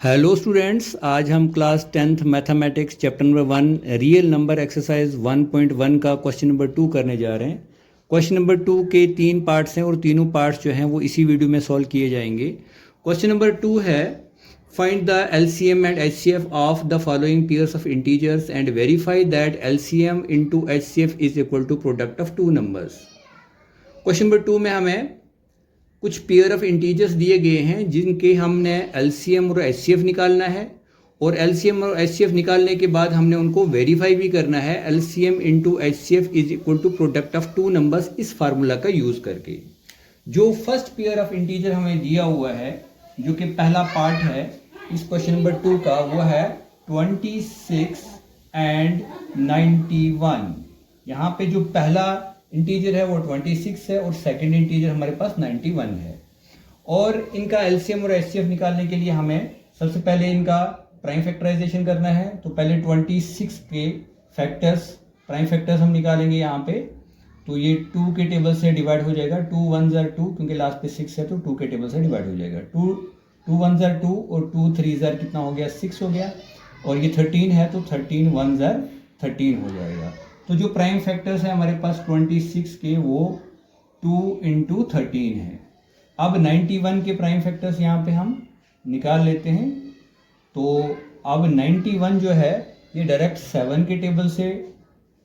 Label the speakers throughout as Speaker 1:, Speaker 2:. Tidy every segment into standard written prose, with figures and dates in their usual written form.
Speaker 1: Hello students, आज हम class 10th mathematics chapter number 1 real number exercise 1.1 का question number 2 करने जा रहे हैं। क्वेश्चन नंबर 2 के 3 पार्ट्स हैं और तीनों पार्ट्स जो हैं वो इसी वीडियो में सॉल्व किए जाएंगे। क्वेश्चन नंबर 2 है find the LCM and HCF of the following pairs of integers and verify that LCM into HCF is equal to product of two numbers. Question number 2 में हमें कुछ पेयर ऑफ इंटीजर्स दिए गए हैं जिनके हमने LCM और एचसीएफ निकालना है, और एलसीएम और एचसीएफ निकालने के बाद हमने उनको वेरीफाई भी करना है। LCM into HCF is equal to product of two numbers, इस फार्मूला का यूज करके। जो फर्स्ट पेयर ऑफ इंटीजर हमें दिया हुआ है, जो कि पहला पार्ट है इस क्वेश्चन नंबर 2 का, वो है 26 एंड 91। यहाँ पे जो पहला इंटीजर है वो 26 है और सेकंड इंटीजर हमारे पास 91 है। और इनका एलसीएम और एचसीएफ निकालने के लिए हमें सबसे पहले इनका प्राइम फैक्टराइजेशन करना है। तो पहले 26 के फैक्टर्स, प्राइम फैक्टर्स हम निकालेंगे यहाँ पे। तो ये 2 के टेबल से डिवाइड हो जाएगा, 2 1 are 2, क्योंकि लास्ट पे 6 है तो 2 के टेबल से डिवाइड हो जाएगा। 2 1 are 2 और 2 3 are कितना हो गया, 6 हो गया। और ये 13 है तो 13 1 are 13 हो जाएगा। तो जो प्राइम फैक्टर्स है हमारे पास 26 के, वो 2 into 13 है। अब 91 के प्राइम फैक्टर्स यहाँ पे हम निकाल लेते हैं। तो अब 91 जो है ये डायरेक्ट 7 के टेबल से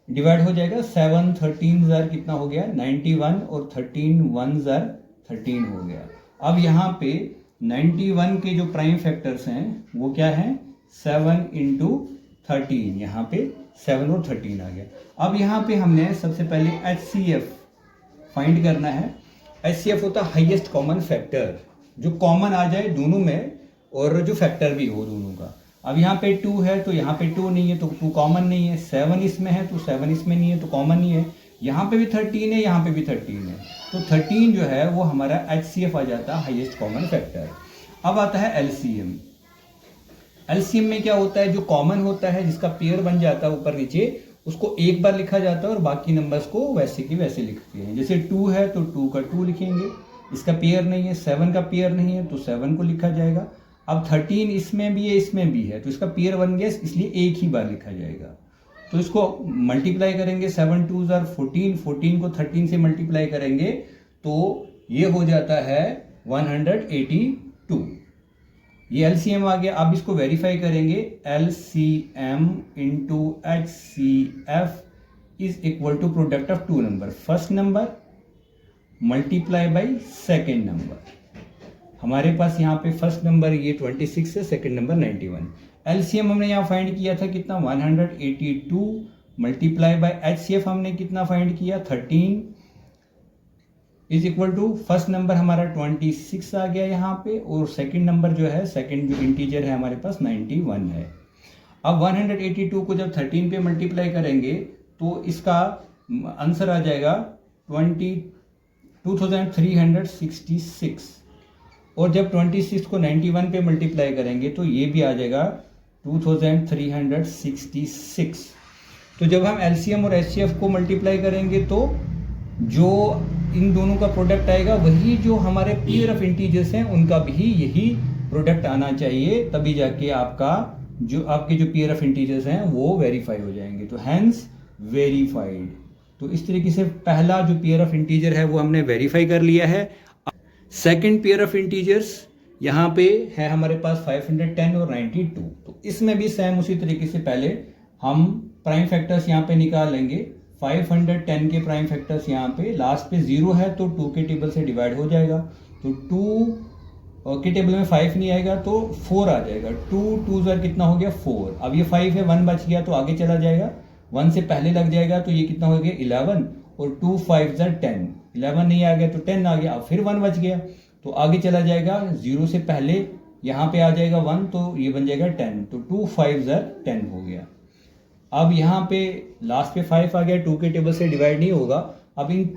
Speaker 1: डिवाइड हो जाएगा। 7 13 जार कितना हो गया, 91, और 13 1 जार 13 हो गया। अब यहाँ पे 91 के जो प्राइम फैक्टर्स हैं वो क्या है, 7 into 13, यहाँ पे 7 और 13 आ गया। अब यहाँ पे हमने सबसे पहले HCF फाइंड करना है। HCF होता है हाईएस्ट कॉमन फैक्टर, जो कॉमन आ जाए दोनों में और जो फैक्टर भी हो दोनों का। अब यहाँ पे 2 है तो यहाँ पे 2 नहीं है तो 2 कॉमन नहीं है। 7 इसमें है तो 7 इसमें नहीं है तो कॉमन नहीं है। यहाँ पे भी 13 है, यहाँ पे भी 13 है, तो 13 जो है वो हमारा HCF आ जाता है, हाईएस्ट कॉमन फैक्टर। अब आता है LCM। एलसीएम में क्या होता है, जो कॉमन होता है जिसका पेयर बन जाता है ऊपर नीचे, उसको एक बार लिखा जाता है और बाकी नंबर्स को वैसे की वैसे लिखते हैं। जैसे 2 है तो 2 का 2 लिखेंगे, इसका पेयर नहीं है। 7 का पेयर नहीं है तो 7 को लिखा जाएगा। अब 13 इसमें भी है इसमें भी है तो इसका पेयर बन गया, इसलिए एक ही बार लिखा जाएगा। तो इसको मल्टीप्लाई करेंगे, 7 2 are 14, 14 को 13 से मल्टीप्लाई करेंगे तो ये हो जाता है 182। ये एलसीएम आ गया। अब इसको वेरीफाई करेंगे। LCM into HCF is equal to product of two number, first number multiply by second number. हमारे पास यहाँ पे फर्स्ट नंबर ये 26 है, सेकेंड नंबर 91। एलसीएम हमने यहाँ फाइंड किया था कितना, 182, मल्टीप्लाई बाय एचसीएफ हमने कितना फाइंड किया, 13, is equal to first number हमारा 26 आ गया यहाँ पे, और सेकंड नंबर जो है, सेकंड जो इंटीजर है हमारे पास 91 है। अब 182 को जब 13 पे मल्टीप्लाई करेंगे तो इसका आंसर आ जाएगा 2366, और जब 26 को 91 पे मल्टीप्लाई करेंगे तो ये भी आ जाएगा 2366। तो जब हम एलसीएम और एचसीएफ को मल्टीप्लाई करेंगे तो जो इन दोनों का प्रोडक्ट आएगा वही जो हमारे पेयर ऑफ इंटीजर्स हैं उनका भी यही प्रोडक्ट आना चाहिए, तभी जाके आपके जो पेयर ऑफ इंटीजर्स हैं वो वेरीफाई हो जाएंगे। तो हैंस वेरीफाइड। तो इस तरीके से पहला जो पेयर ऑफ इंटीजर है वो हमने वेरीफाई कर लिया है। सेकंड पेयर ऑफ इंटीजर्स यहाँ पे है हमारे पास 510 और 92। तो इसमें भी सेम उसी तरीके से पहले हम प्राइम फैक्टर्स यहाँ पे निकाल लेंगे। 510 के प्राइम फैक्टर्स यहाँ पे लास्ट पे 0 है तो 2 के टेबल से डिवाइड हो जाएगा। तो 2 के टेबल में 5 नहीं आएगा तो 4 आ जाएगा। 2 2 जार कितना हो गया, 4। अब ये 5 है, 1 बच गया तो आगे चला जाएगा, 1 से पहले लग जाएगा तो ये कितना हो गया, 11, और 2 5 जार 10, 11 नहीं आ गया तो 10 आ गया। अब फिर 1 बच गया तो आगे चला जाएगा, 0 से पहले यहाँ पे आ जाएगा 1 तो ये बन जाएगा 10, तो 2 5 जार 10 हो गया। अब यहाँ पे लास्ट पे 5 आ गया, 2 के टेबल से डिवाइड नहीं होगा। अब इन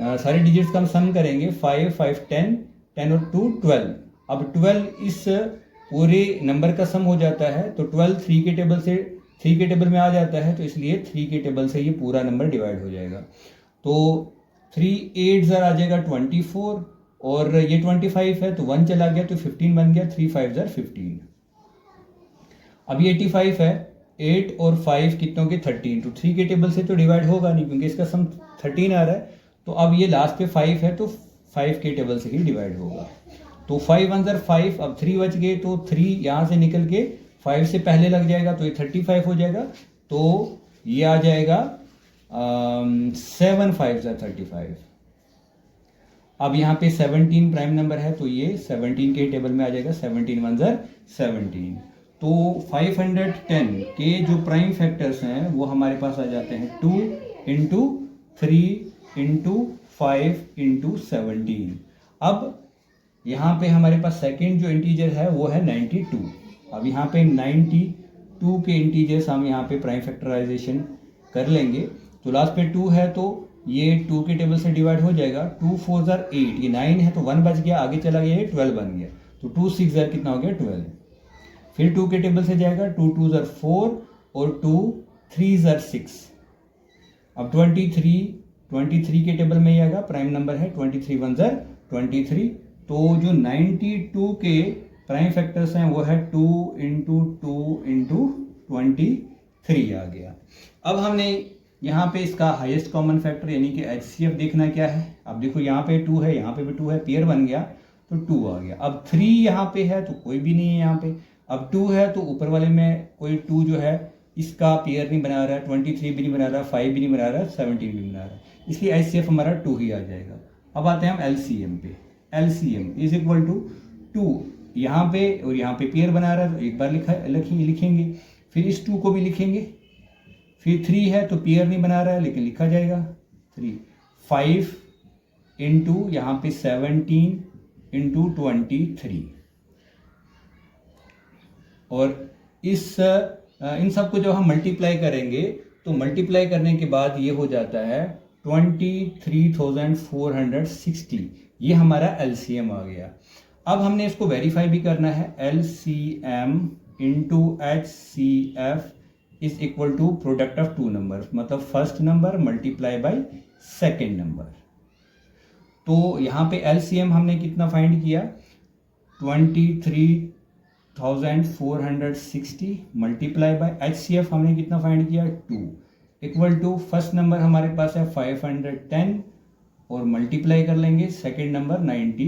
Speaker 1: सारे डिजिट्स का हम सम करेंगे, 5 5 10 10 और 2 12। अब 12 इस पूरे नंबर का सम हो जाता है, तो 12 3 के टेबल में आ जाता है, तो इसलिए 3 के टेबल से ये पूरा नंबर डिवाइड हो जाएगा। तो 3 8 जार आ जाएगा 24, और ये 25 है तो 1 चला गया तो 15 बन गया, 3 5 जार 15। अब ये 85 है, 8 और 5 कितनों के 13, तो 3 के टेबल से तो डिवाइड होगा नहीं क्योंकि इसका सम 13 आ रहा है। तो अब ये लास्ट पे 5 है तो 5 के टेबल से ही डिवाइड होगा। तो 5 1 ज़र 5, अब 3 बच गए तो 3 यहाँ से निकल के 5 से पहले लग जाएगा तो ये 35 हो जाएगा। तो ये आ जाएगा 7 5 ज़र 35। अब यहाँ पे 17 प्राइम नंबर है तो ये 17 के टेबल में आ जाएगा, 17 1 ज़र 17। तो 510 के जो प्राइम फैक्टर्स हैं वो हमारे पास आ जाते हैं 2 इंटू 3 इंटू 5 इंटू 17। अब यहाँ पे हमारे पास सेकेंड जो इंटीजर है वो है 92। अब यहाँ पे 92 के इंटीजर्स हम यहाँ पे प्राइम फैक्टराइजेशन कर लेंगे। तो लास्ट पे 2 है तो ये 2 के टेबल से डिवाइड हो जाएगा। 2 4 ज़र 8, ये 9 है तो 1 बच गया, आगे चला गया, ये 12 बन गया। तो 2 6 ज़र कितना हो गया 12। फिर 2 के टेबल से जाएगा, 2 2 ज़र 4 और 2 3 ज़र 6। अब 23 के टेबल में ही आएगा, प्राइम नंबर है 23 1 ज़र 23। तो जो 92 के प्राइम फैक्टर्स हैं वो है 2 इंटू 2 इंटू 23 आ गया। अब हमने यहाँ पे इसका हाईएस्ट कॉमन फैक्टर यानी कि HCF देखना क्या है। अब देखो यहाँ पे 2 है, यहाँ पे भी 2 है, पेयर बन गया तो 2 आ गया। अब 3 यहाँ पे है तो कोई भी नहीं है यहाँ पे। अब 2 है तो ऊपर वाले में कोई 2 जो है इसका पेयर नहीं बना रहा है, 23 भी नहीं बना रहा, 5 भी नहीं बना रहा, 17 भी बना रहा है, इसलिए HCF हमारा 2 ही आ जाएगा। अब आते हैं हम LCM पे। LCM इज इक्वल टू 2 यहाँ पे और यहाँ पे पेयर बना रहा है तो एक बार लिखेंगे, फिर इस 2 को भी लिखेंगे। फिर 3 है तो पेयर नहीं बना रहा है लेकिन लिखा जाएगा 3। 5 इंटू यहाँ पे 17 इंटू 23। और इन सबको जब हम मल्टीप्लाई करेंगे तो मल्टीप्लाई करने के बाद ये हो जाता है 23,460। ये हमारा LCM आ गया। अब हमने इसको वेरीफाई भी करना है। LCM into HCF is equal to product of 2 number, मतलब first number multiply by second number. तो यहाँ पे LCM हमने कितना फाइंड किया, 23,460 मल्टीप्लाई बाय HCF हमने कितना फाइंड किया 2 इक्वल टू फर्स्ट नंबर हमारे पास है 510 और मल्टीप्लाई कर लेंगे सेकेंड नंबर 92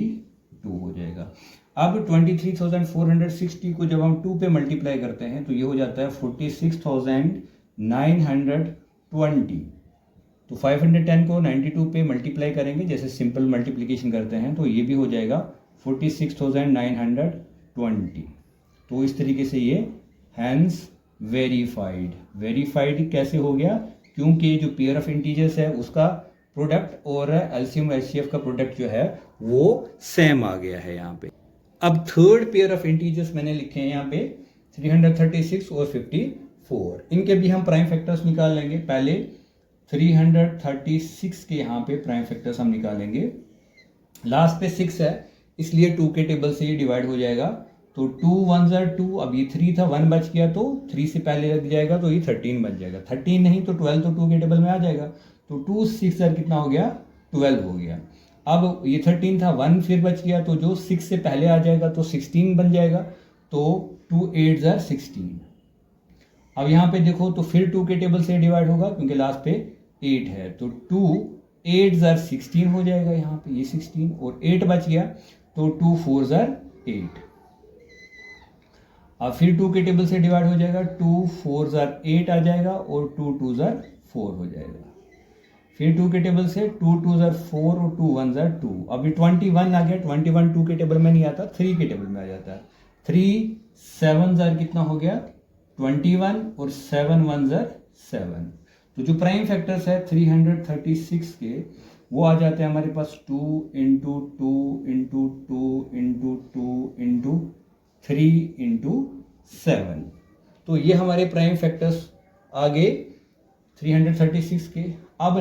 Speaker 1: हो जाएगा। अब 23,460 को जब हम 2 पे मल्टीप्लाई करते हैं तो ये हो जाता है 46,920। तो 510 को 92 पे मल्टीप्लाई करेंगे, जैसे सिंपल मल्टीप्लिकेशन करते हैं, तो ये भी हो जाएगा 46,920। तो इस तरीके से ये हैंस वेरीफाइड कैसे हो गया, क्योंकि जो पेयर ऑफ इंटीजर्स है उसका प्रोडक्ट और LCM और HCF का प्रोडक्ट जो है वो सेम आ गया है यहाँ पे। अब थर्ड पेयर ऑफ इंटीजर्स मैंने लिखे हैं यहाँ पे 336 और 54। इनके भी हम प्राइम फैक्टर्स निकाल लेंगे। पहले 336 के यहाँ पे प्राइम फैक्टर्स हम निकालेंगे। लास्ट पे 6 है इसलिए 2 के टेबल से ये डिवाइड हो जाएगा। तो 2 1 ज़र 2, अब ये 3 था, 1 बच गया तो 3 से पहले लग जाएगा तो ये 13 बच जाएगा। 13 नहीं तो 12 तो 2 के टेबल में आ जाएगा। तो 2 6 ज़र कितना हो गया 12 हो गया। अब ये 13 था, 1 फिर बच गया तो जो 6 से पहले आ जाएगा तो 16 बन जाएगा। तो 2 8 ज़र 16। अब यहाँ पे देखो तो फिर 2 के टेबल से डिवाइड होगा क्योंकि लास्ट पे 8 है। तो 2 8 ज़र 16 हो जाएगा, यहाँ पे ये 16 और 8 बच गया तो 2 4 ज़र 8। अब फिर 2 के टेबल से डिवाइड हो जाएगा, 2 4 ज़र 8 आ जाएगा और 2 2 ज़र 4 हो जाएगा। फिर 2 के टेबल से 2 2 ज़र 4 और 2 1 ज़र 2। अभी 21 आ गया, 21 2 के टेबल में नहीं आता, 3 के टेबल में आ जाता है। 3 7 ज़र कितना हो गया 21 और 7 1 ज़र 7। तो जो प्राइम फैक्टर्स है 336 के वो आ जाते हैं हमारे पास 2 into 2 into 2 into 2 into 3 into 7। तो ये हमारे प्राइम फैक्टर्स आ गए 336 के। अब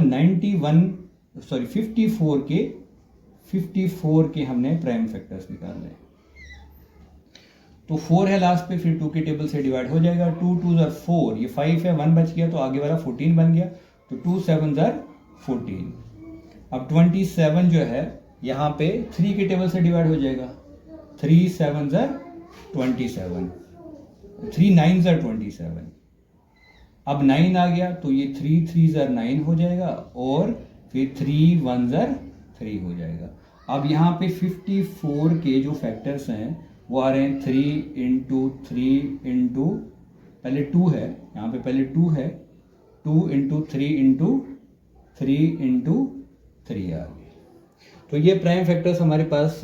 Speaker 1: 54 के हमने प्राइम फैक्टर्स निकालने हैं। तो 4 है लास्ट पे, फिर 2 के टेबल से डिवाइड हो जाएगा। 2 2 ज़र 4, ये 5 है, 1 बच गया तो आगे वाला 14 बन गया। तो 2 7 ज़र 14। अब 27 जो है यहाँ पे 3 के टेबल से डिवाइड हो जाएगा। 3 7 ज़र 27। 3 9 ज़र 27, अब 9 आ गया तो ये 3 3 ज़र 9 हो जाएगा और फिर 3 1 ज़र 3 हो जाएगा। अब यहाँ पे 54 के जो फैक्टर्स हैं वो आ रहे हैं 3 इंटू 3 इंटू, पहले 2 है यहाँ पे, पहले 2 है, 2 इंटू 3 इंटू 3 इंटू 3 आ गए। तो ये प्राइम फैक्टर्स हमारे पास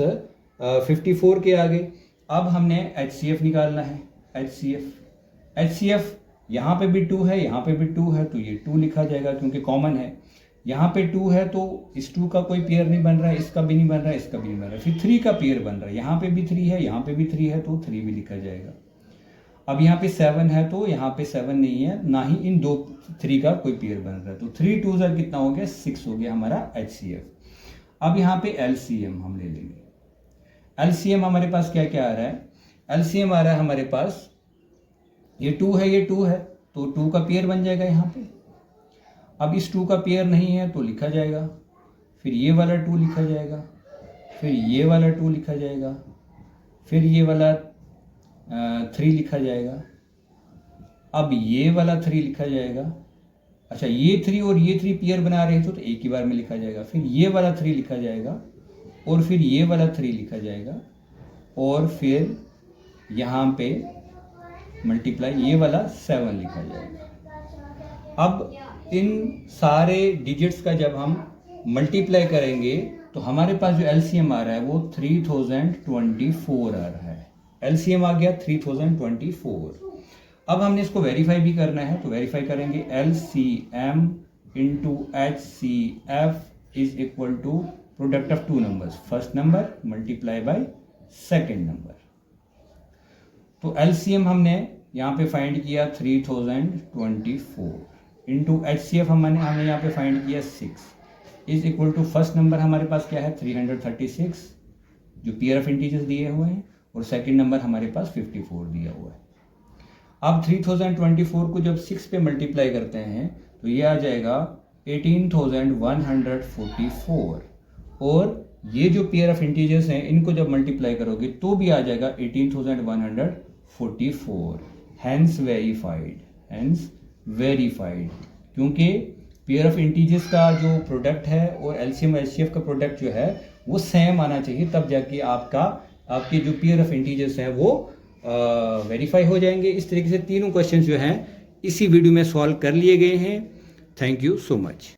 Speaker 1: 54 के आ गए। अब हमने HCF निकालना है। HCF यहाँ पे भी 2 है, यहाँ पे भी 2 है, तो ये 2 लिखा जाएगा क्योंकि कॉमन है। यहाँ पे 2 है तो इस 2 का कोई पेयर नहीं बन रहा है, इसका भी नहीं बन रहा है, इसका भी नहीं बन रहा है, फिर 3 का पेयर बन रहा है, यहाँ पे भी 3 है, यहाँ पे भी 3 है, तो 3 भी लिखा जाएगा। अब यहाँ पे 7 है तो यहाँ पे 7 नहीं है, ना ही इन 3 का कोई पेयर बन रहा है, तो 3 2 ज़र कितना हो गया, 6 हो गया हमारा HCF। अब यहाँ पे LCM हम ले लेंगे। LCM हमारे पास क्या क्या आ रहा है, LCM आ रहा है हमारे पास, ये 2 है, ये 2 है, तो 2 का पेयर बन जाएगा यहाँ पे। अब इस 2 का पेयर नहीं है तो लिखा जाएगा, फिर ये वाला 2 लिखा जाएगा, फिर ये वाला 2 लिखा जाएगा, फिर ये वाला 3 लिखा जाएगा, अब ये वाला 3 लिखा जाएगा। अच्छा, ये 3 और ये 3 पेयर बना रहे थे तो एक ही बार में लिखा जाएगा, फिर ये वाला 3 लिखा जाएगा और फिर ये वाला 3 लिखा जाएगा और फिर यहाँ पे मल्टीप्लाई ये वाला 7 लिखा जाएगा। अब इन सारे डिजिट्स का जब हम मल्टीप्लाई करेंगे तो हमारे पास जो LCM आ रहा है वो 3024 आ रहा है। LCM आ गया 3024। अब हमने इसको वेरीफाई भी करना है, तो वेरीफाई करेंगे LCM into HCF is equal to product of 2 numbers, first number multiply by second number. तो LCM हमने यहाँ पे फाइंड किया 3024 इंटू HCF हमने यहाँ पे फाइंड किया 6 is equal to first number हमारे पास क्या है 336 जो पेयर ऑफ इंटीजर्स दिए हुए हैं और सेकंड नंबर हमारे पास 54 दिया हुआ है। अब 3024 को जब 6 पे मल्टीप्लाई करते हैं तो ये आ जाएगा 18144 और ये जो पेयर ऑफ इंटीजर्स हैं इनको जब मल्टीप्लाई करोगे तो भी आ जाएगा 18144, हैंस वेरीफाइड, क्योंकि पेयर ऑफ इंटीजर्स का जो प्रोडक्ट है और LCM और HCF का प्रोडक्ट जो है वो सेम आना चाहिए, तब जाके आपके जो पेयर ऑफ इंटीजर्स हैं वो वेरीफाई हो जाएंगे। इस तरीके से तीनों क्वेश्चन जो हैं इसी वीडियो में सॉल्व कर लिए गए हैं। Thank you so much.